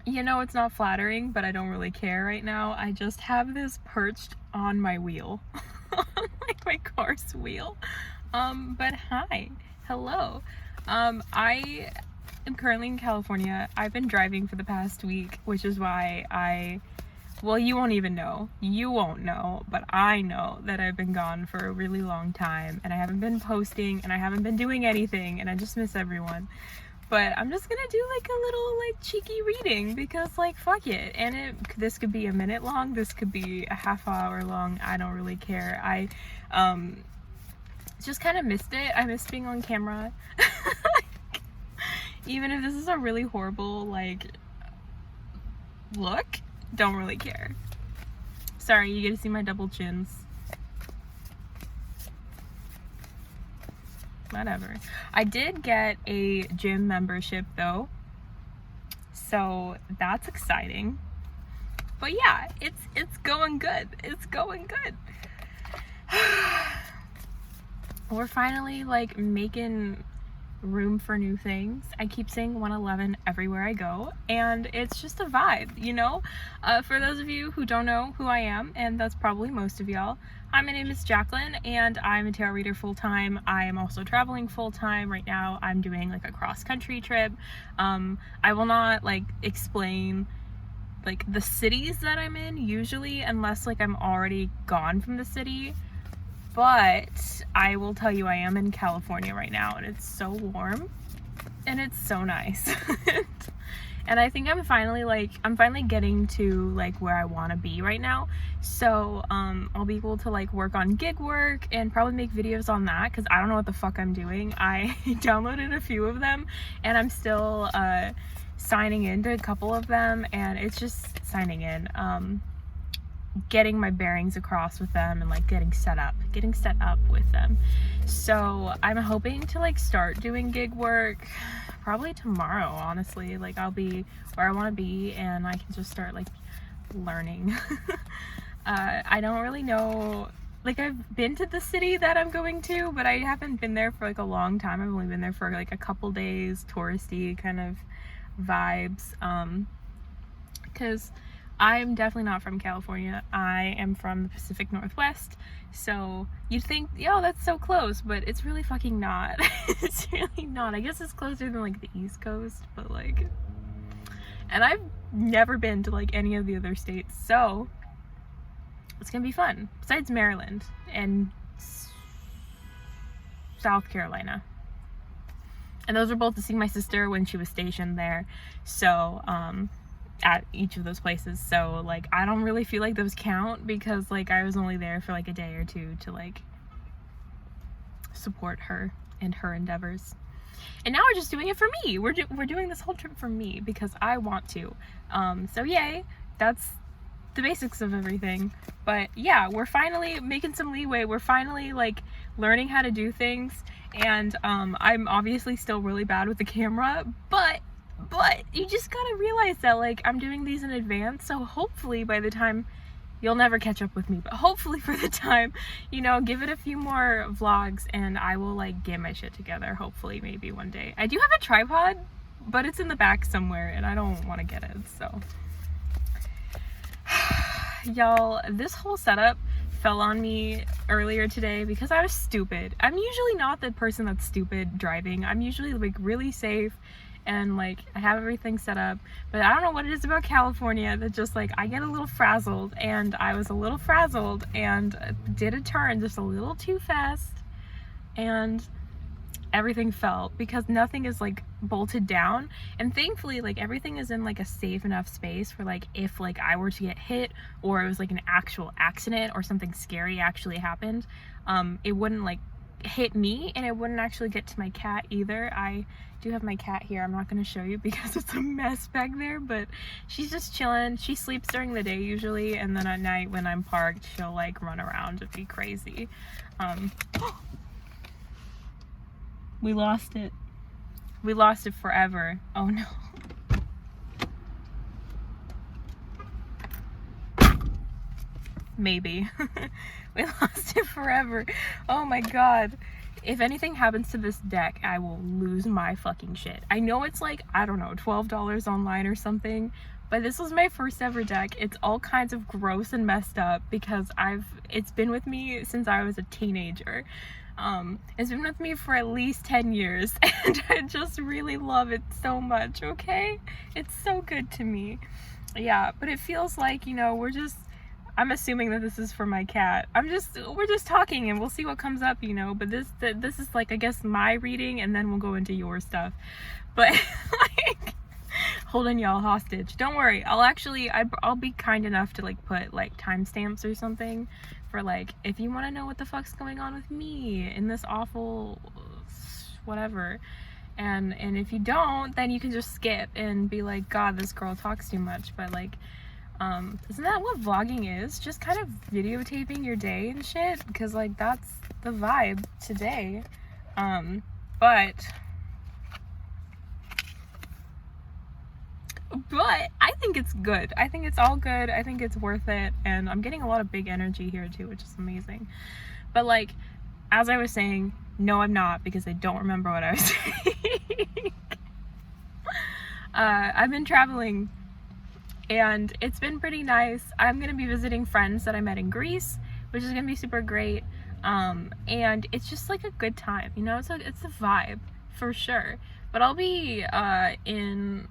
You know, it's not flattering, but I don't really care right now. I just have this perched on my wheel, like my car's wheel. But hi, hello. I am currently in California. I've been driving for the past week, which is why well, you won't even know. You won't know, but I know that I've been gone for a really long time, and I haven't been posting, and I haven't been doing anything, and I just miss everyone. But I'm just gonna do like a little like cheeky reading because like fuck it. And this could be a minute long, this could be a half hour long, I don't really care. I just kind of missed it. I miss being on camera. Even if this is a really horrible like look, don't really care. Sorry, you get to see my double chins. Whatever. I did get a gym membership though, so that's exciting. But yeah, it's going good. It's going good. We're finally like making room for new things. I keep saying 111 everywhere I go, and it's just a vibe, you know? For those of you who don't know who I am, and that's probably most of y'all, hi, my name is Jacqueline, and I'm a tarot reader full-time. I am also traveling full-time. Right now, I'm doing like a cross-country trip. I will not like explain like the cities that I'm in usually unless like I'm already gone from the city. But I will tell you, I am in California right now, and it's so warm and it's so nice. And I think I'm finally getting to like where I want to be right now. So I'll be able to like work on gig work and probably make videos on that, because I don't know what the fuck I'm doing. I downloaded a few of them and I'm still signing into a couple of them, and it's just signing in, getting my bearings across with them, and like getting set up with them. So I'm hoping to like start doing gig work probably tomorrow, honestly. Like I'll be where I want to be and I can just start like learning. I don't really know, like I've been to the city that I'm going to, but I haven't been there for like a long time. I've only been there for like a couple days, touristy kind of vibes, because I'm definitely not from California. I am from the Pacific Northwest. So you'd think, yo, that's so close, but it's really fucking not. It's really not. I guess it's closer than like the East Coast, but like, and I've never been to like any of the other states, so it's gonna be fun. Besides Maryland and South Carolina. And those were both to see my sister when she was stationed there. So, at each of those places. So like I don't really feel like those count, because like I was only there for like a day or two to like support her and her endeavors. And now we're just doing it for me. We're doing this whole trip for me because I want to. So yay, that's the basics of everything. But yeah, we're finally making some leeway. We're finally like learning how to do things, and I'm obviously still really bad with the camera, but you just gotta realize that like I'm doing these in advance, so hopefully by the time, you'll never catch up with me, but hopefully for the time, you know, give it a few more vlogs and I will like get my shit together, hopefully, maybe one day. I do have a tripod, but it's in the back somewhere and I don't want to get it, so. Y'all, this whole setup fell on me earlier today because I was stupid. I'm usually not the person that's stupid driving. I'm usually like really safe and like I have everything set up, but I don't know what it is about California that just like I get a little frazzled, and I was a little frazzled and did a turn just a little too fast and everything fell because nothing is like bolted down, and thankfully like everything is in like a safe enough space for like if like I were to get hit or it was like an actual accident or something scary actually happened, it wouldn't like hit me, and it wouldn't actually get to my cat either. I do have my cat here. I'm not going to show you because it's a mess back there, but she's just chilling. She sleeps during the day usually, and then at night when I'm parked she'll like run around and be crazy. We lost it. We lost it forever. Oh no. Maybe. We lost it forever. Oh my god. if anything happens to this deck, I will lose my fucking shit. I know it's like, I don't know, $12 online or something, but this was my first ever deck. It's all kinds of gross and messed up because it's been with me since I was a teenager. It's been with me for at least 10 years and I just really love it so much, okay? It's so good to me. Yeah, but it feels like, you know, I'm assuming that this is for my cat. We're just talking and we'll see what comes up, you know, but this is like, I guess, my reading and then we'll go into your stuff. But like, holding y'all hostage. Don't worry. I'll be kind enough to like put like timestamps or something for like, if you want to know what the fuck's going on with me in this awful whatever. And if you don't, then you can just skip and be like, God, this girl talks too much. But like, isn't that what vlogging is? Just kind of videotaping your day and shit? Because like, that's the vibe today. But I think it's good. I think it's all good. I think it's worth it. And I'm getting a lot of big energy here too, which is amazing. But like, as I was saying, no, I'm not, because I don't remember what I was saying. I've been traveling and it's been pretty nice. I'm gonna be visiting friends that I met in Greece, which is gonna be super great. And it's just like a good time, you know, it's a vibe for sure. But I'll be in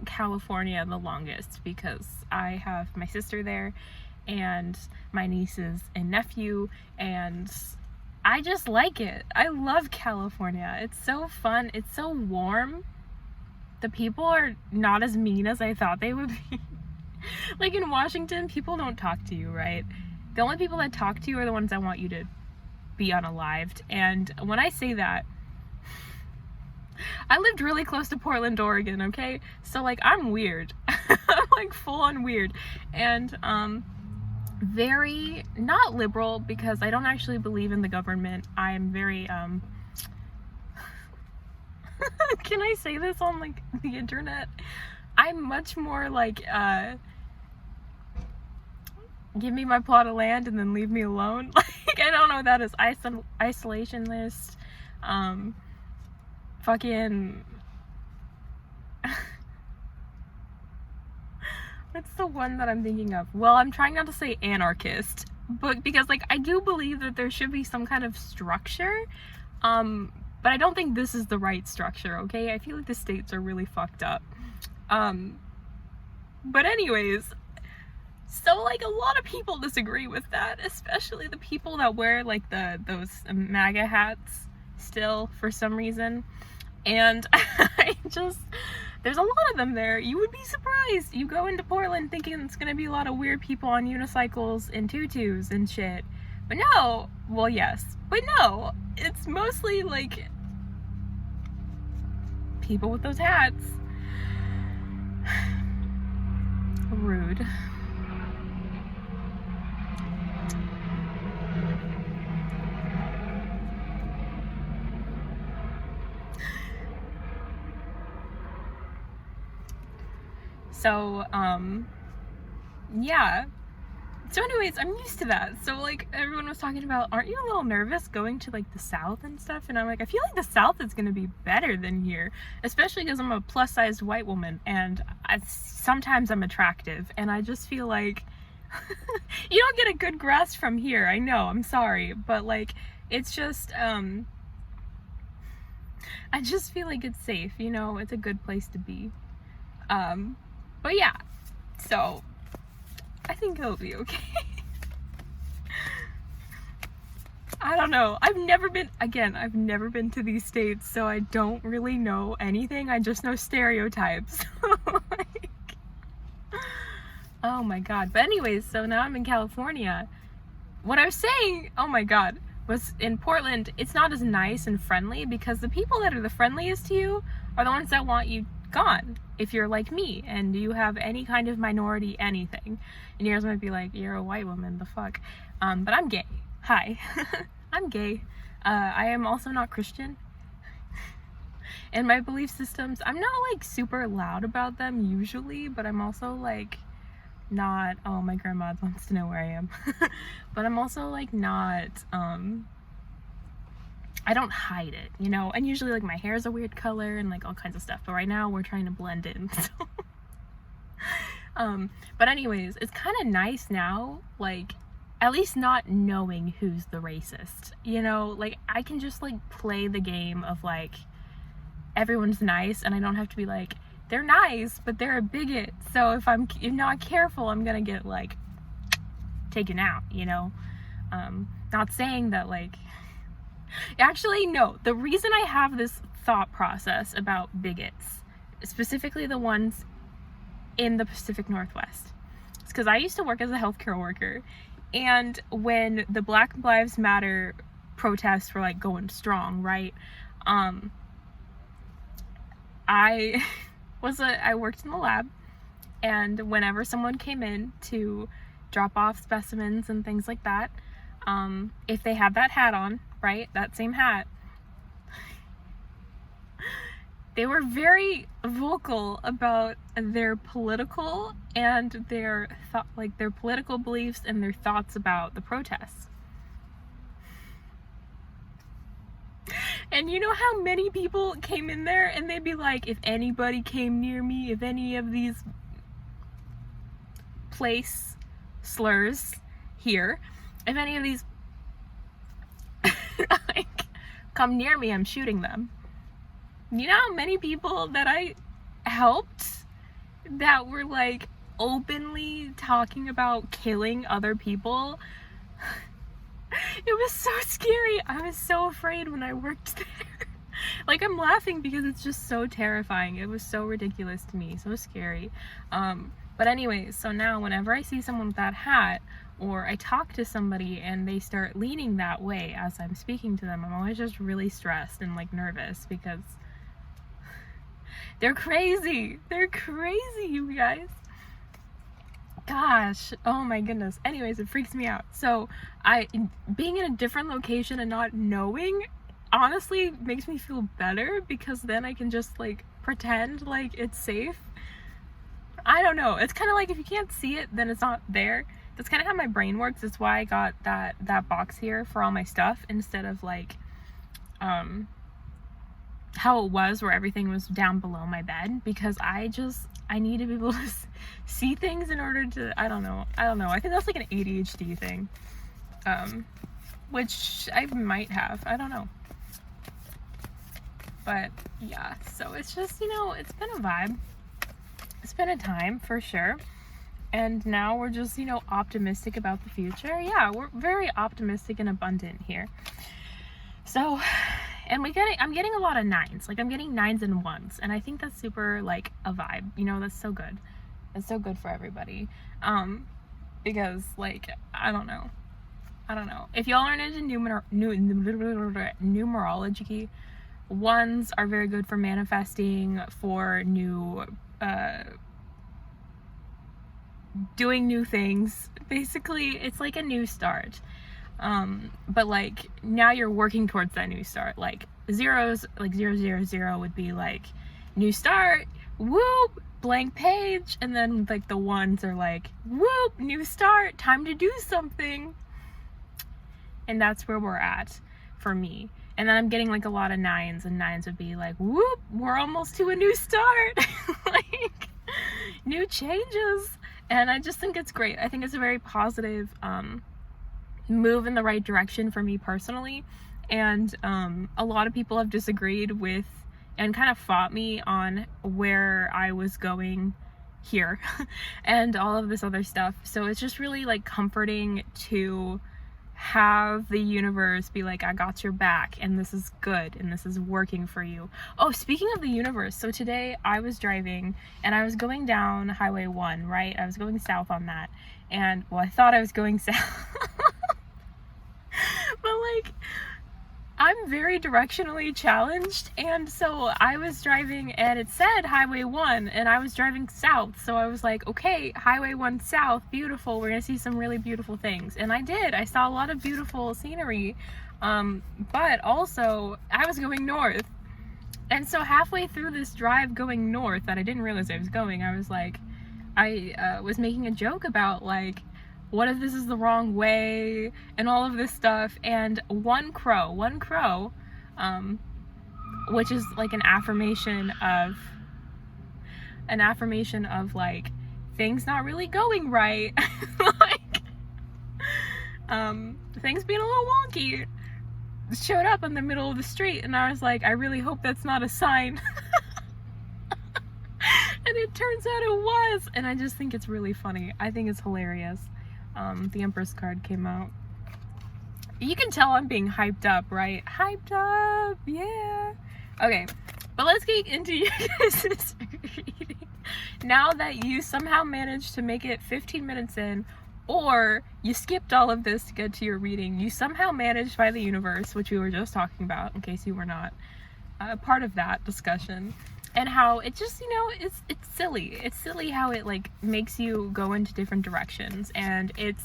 California the longest because I have my sister there and my nieces and nephew, and I just like it. I love California. It's so fun. It's so warm. The people are not as mean as I thought they would be. Like in Washington, people don't talk to you, right? The only people that talk to you are the ones that want you to be unalived. And when I say that, I lived really close to Portland, Oregon, okay? So like, I'm weird. I'm like full on weird. And very not liberal, because I don't actually believe in the government. I am very can I say this on like the internet? I'm much more like give me my plot of land and then leave me alone. Like, I don't know what that is. Isolationist, fucking what's the one that I'm thinking of? Well, I'm trying not to say anarchist, but because like, I do believe that there should be some kind of structure, but I don't think this is the right structure, okay? I feel like the states are really fucked up. But anyways, so like, a lot of people disagree with that, especially the people that wear like those MAGA hats still for some reason. And there's a lot of them there. You would be surprised. You go into Portland thinking it's gonna be a lot of weird people on unicycles and tutus and shit. But no, well, yes, but no, it's mostly like people with those hats. Rude. So, yeah. So anyways, I'm used to that. So like, everyone was talking about, aren't you a little nervous going to like the South and stuff? And I'm like, I feel like the South is gonna be better than here, especially because I'm a plus-sized white woman and sometimes I'm attractive, and I just feel like you don't get a good grasp from here. I know, I'm sorry, but like, it's just I just feel like it's safe, you know, it's a good place to be. But yeah, so I think it'll be okay. I don't know. I've never been to these states, so I don't really know anything. I just know stereotypes. Like, oh my god. But anyways, so now I'm in California. What I was saying, oh my god, was in Portland, it's not as nice and friendly, because the people that are the friendliest to you are the ones that want you gone. If you're like me and you have any kind of minority anything, and you guys might be like, you're a white woman, the fuck. But I'm gay. Hi. I'm gay. I am also not Christian. And my belief systems, I'm not like super loud about them usually, but I'm also like not, oh, my grandma wants to know where I am. But I'm also like not I don't hide it, you know, and usually like my hair is a weird color and like all kinds of stuff, but right now we're trying to blend in. So but anyways, it's kind of nice now, like at least not knowing who's the racist, you know, like I can just like play the game of like everyone's nice, and I don't have to be like, they're nice but they're a bigot, so if I'm not careful I'm gonna get like taken out, you know. Not saying that like, actually no, the reason I have this thought process about bigots, specifically the ones in the Pacific Northwest, is because I used to work as a healthcare worker, and when the Black Lives Matter protests were like going strong, right, I worked in the lab, and whenever someone came in to drop off specimens and things like that, if they had that hat on, right, that same hat, they were very vocal about their political and their political beliefs and their thoughts about the protests. And you know how many people came in there and they'd be like, if anybody came near me, if any of these place slurs here, if any of these like come near me, I'm shooting them. You know how many people that I helped that were like openly talking about killing other people? It was so scary. I was so afraid when I worked there. Like, I'm laughing because it's just so terrifying. It was so ridiculous to me, so scary. But anyways, so now whenever I see someone with that hat, or I talk to somebody and they start leaning that way as I'm speaking to them, I'm always just really stressed and like nervous because they're crazy. They're crazy, you guys. Gosh, oh my goodness. Anyways, it freaks me out. So being in a different location and not knowing honestly makes me feel better, because then I can just like pretend like it's safe. I don't know. It's kind of like if you can't see it, then it's not there. That's kind of how my brain works. That's why I got that box here for all my stuff instead of like how it was where everything was down below my bed, because I need to be able to see things in order to, I don't know. I think that's like an ADHD thing, which I might have. I don't know. But yeah, so it's just, you know, it's been a vibe. It's been a time for sure. And now we're just, you know, optimistic about the future. Yeah, we're very optimistic and abundant here. So, and I'm getting a lot of 9s. Like, I'm getting 9s and 1s. And I think that's super, like, a vibe. You know, that's so good. It's so good for everybody. Because, like, I don't know. If y'all aren't into numerology, 1s are very good for manifesting, for new, doing new things. Basically, it's like a new start. But like now you're working towards that new start. Like 0s, like 000 would be like new start, whoop, blank page, and then like the 1s are like whoop, new start, time to do something. And that's where we're at for me. And then I'm getting like a lot of 9s, and 9s would be like whoop, we're almost to a new start. Like new changes. And I just think it's great. I think it's a very positive move in the right direction for me personally. And a lot of people have disagreed with and kind of fought me on where I was going here and all of this other stuff. So it's just really like comforting to have the universe be like, I got your back, and this is good, and this is working for you. Oh, speaking of the universe, so today I was driving and I was going down Highway 1, right? I was going south on that, and well, I thought I was going south. But like, I'm very directionally challenged, and so I was driving and it said Highway 1 and I was driving south, so I was like, okay, Highway 1 south, beautiful, we're gonna see some really beautiful things. And I did. I saw a lot of beautiful scenery, but also I was going north. And so halfway through this drive going north that I didn't realize I was going, I was like, I was making a joke about like, what if this is the wrong way and all of this stuff. And one crow which is like an affirmation of like things not really going right. Like things being a little wonky. Showed up in the middle of the street, and I was like, I really hope that's not a sign. And it turns out it was, and I just think it's really funny. I think it's hilarious. The Empress card came out. You can tell I'm being hyped up, right? Hyped up, yeah. Okay, but let's get into your guys' reading. Now that you somehow managed to make it 15 minutes in, or you skipped all of this to get to your reading, you somehow managed by the universe, which we were just talking about, in case you were not part of that discussion, and how it just, you know, it's silly. It's silly how it like makes you go into different directions, and it's,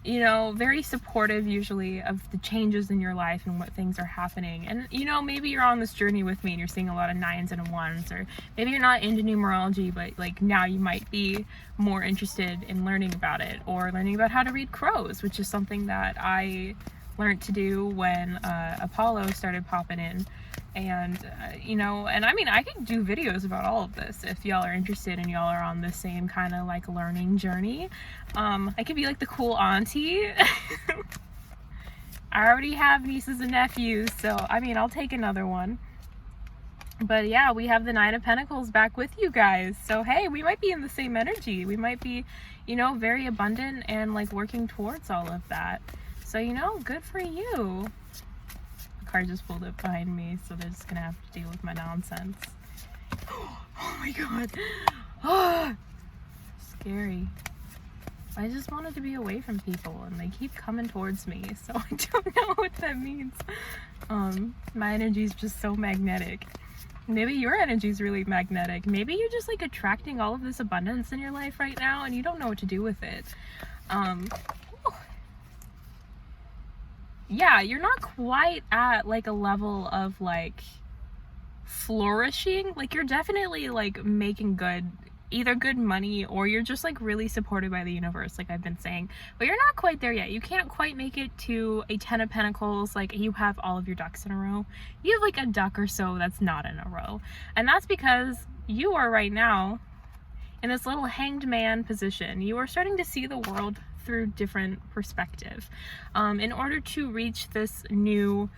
you know, very supportive usually of the changes in your life and what things are happening. And, you know, maybe you're on this journey with me and you're seeing a lot of 9s and 1s, or maybe you're not into numerology, but like now you might be more interested in learning about it, or learning about how to read crows, which is something that I learned to do when Apollo started popping in. And you know, and I mean, I could do videos about all of this if y'all are interested and y'all are on the same kind of like learning journey. I could be like the cool auntie. I already have nieces and nephews, so I mean, I'll take another one. But yeah, we have the Nine of Pentacles back with you guys. So hey, we might be in the same energy. We might be, you know, very abundant and like working towards all of that. So, you know, good for you. The card just pulled up behind me, so they're just gonna have to deal with my nonsense. Oh my god. Oh, scary. I just wanted to be away from people, and they keep coming towards me, so I don't know what that means. My energy is just so magnetic. Maybe your energy is really magnetic. Maybe you're just like attracting all of this abundance in your life right now, and you don't know what to do with it. Yeah, you're not quite at like a level of like flourishing. Like you're definitely like making either good money, or you're just like really supported by the universe, like I've been saying, but you're not quite there yet. You can't quite make it to a 10 of Pentacles, like you have all of your ducks in a row. You have like a duck or so that's not in a row, and that's because you are right now in this little hanged man position. You are starting to see the world through different perspective. In order to reach this new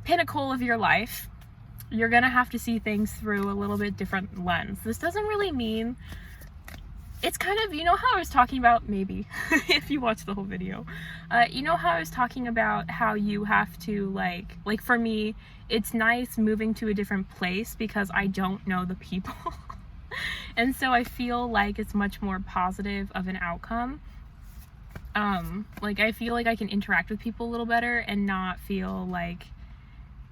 pinnacle of your life, you're gonna have to see things through a little bit different lens. This doesn't really mean, it's kind of, you know how I was talking about, maybe if you watch the whole video, you know how I was talking about how you have to like for me, it's nice moving to a different place because I don't know the people. And so I feel like it's much more positive of an outcome. Like I feel like I can interact with people a little better and not feel like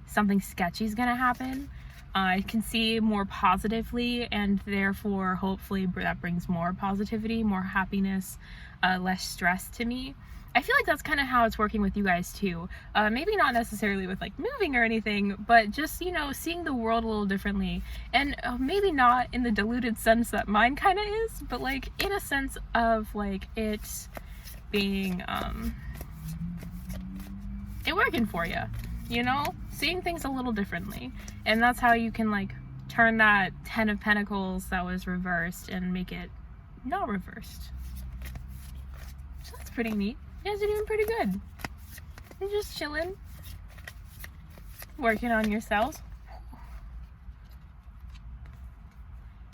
something sketchy is gonna happen. I can see more positively, and therefore hopefully that brings more positivity, more happiness, less stress to me. I feel like that's kind of how it's working with you guys too. Maybe not necessarily with like moving or anything, but just, you know, seeing the world a little differently. And maybe not in the diluted sense that mine kind of is, but like in a sense of like it being it working for you, you know, seeing things a little differently. And that's how you can like turn that 10 of Pentacles that was reversed and make it not reversed. So that's pretty neat. You guys are doing pretty good. You're just chilling, working on yourselves.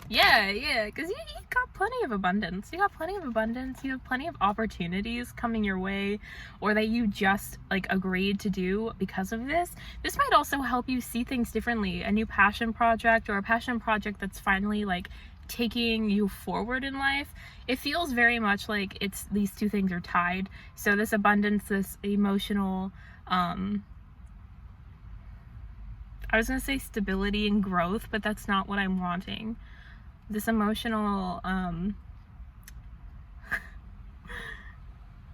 Yeah, because you got plenty of abundance. You got plenty of abundance. You have plenty of opportunities coming your way, or that you just like agreed to do because of this. This might also help you see things differently. A new passion project, or a passion project that's finally like taking you forward in life. It feels very much like it's these two things are tied. So this abundance, this emotional, I was gonna say stability and growth, but that's not what I'm wanting. This emotional,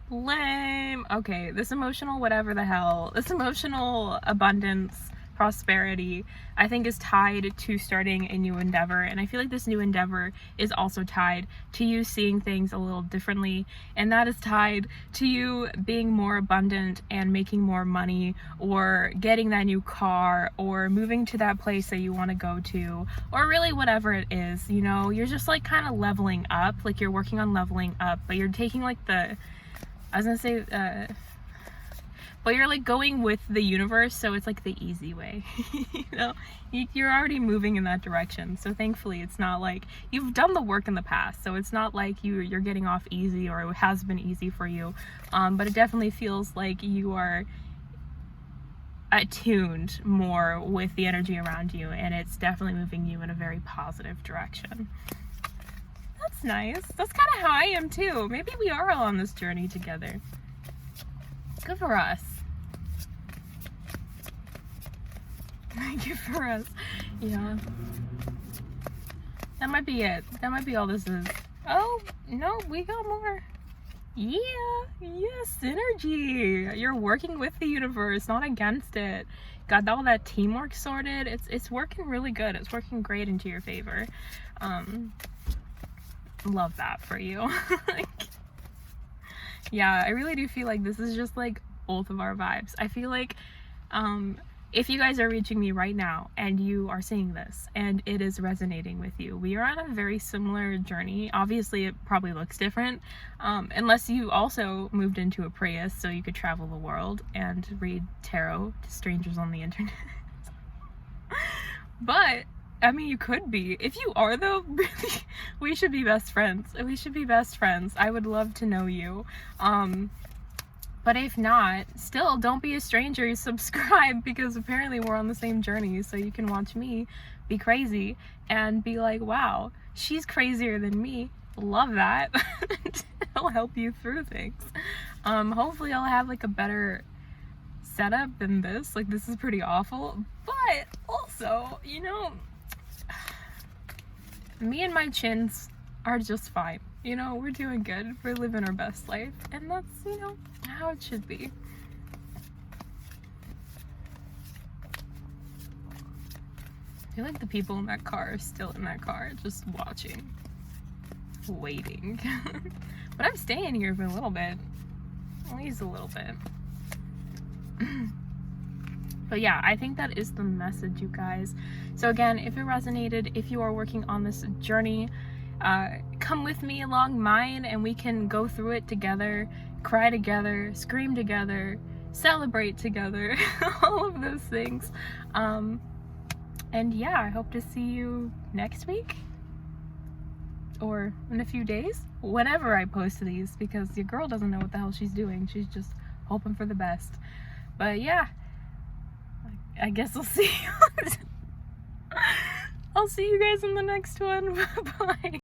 lame, okay, this emotional whatever the hell, this emotional abundance prosperity, I think, is tied to starting a new endeavor. And I feel like this new endeavor is also tied to you seeing things a little differently. And that is tied to you being more abundant and making more money, or getting that new car, or moving to that place that you want to go to, or really whatever it is. You know, you're just like kind of leveling up, like you're working on leveling up, but you're taking like but you're like going with the universe, so it's like the easy way. You know, you're already moving in that direction. So thankfully, it's not like you've done the work in the past. So it's not like you're getting off easy, or it has been easy for you. But it definitely feels like you are attuned more with the energy around you, and it's definitely moving you in a very positive direction. That's nice. That's kind of how I am too. Maybe we are all on this journey together. Good for us. Good for us. Yeah. That might be it. That might be all this is. Oh, no, we got more. Yeah. Yes, synergy. You're working with the universe, not against it. Got all that teamwork sorted. It's working really good. It's working great into your favor. Love that for you. Yeah, I really do feel like this is just like both of our vibes. I feel like if you guys are reaching me right now and you are seeing this and it is resonating with you, we are on a very similar journey. Obviously, it probably looks different, unless you also moved into a Prius so you could travel the world and read tarot to strangers on the internet. But I mean, you could be. If you are, though, really, we should be best friends. We should be best friends. I would love to know you. But if not, still, don't be a stranger. Subscribe, because apparently we're on the same journey. So you can watch me be crazy and be like, wow, she's crazier than me. Love that. It'll help you through things. Hopefully I'll have like a better setup than this. Like, this is pretty awful. But also, you know, me and my chins are just fine. You know, we're doing good. We're living our best life. And that's, you know, how it should be. I feel like the people in that car are still in that car, just watching. Waiting. But I'm staying here for a little bit. At least a little bit. But yeah, I think that is the message, you guys. So again, if it resonated, if you are working on this journey, come with me along mine and we can go through it together, cry together, scream together, celebrate together, all of those things. And yeah, I hope to see you next week or in a few days, whenever I post these, because your girl doesn't know what the hell she's doing. She's just hoping for the best. But yeah, I guess I'll see you. I'll see you guys in the next one. Bye-bye.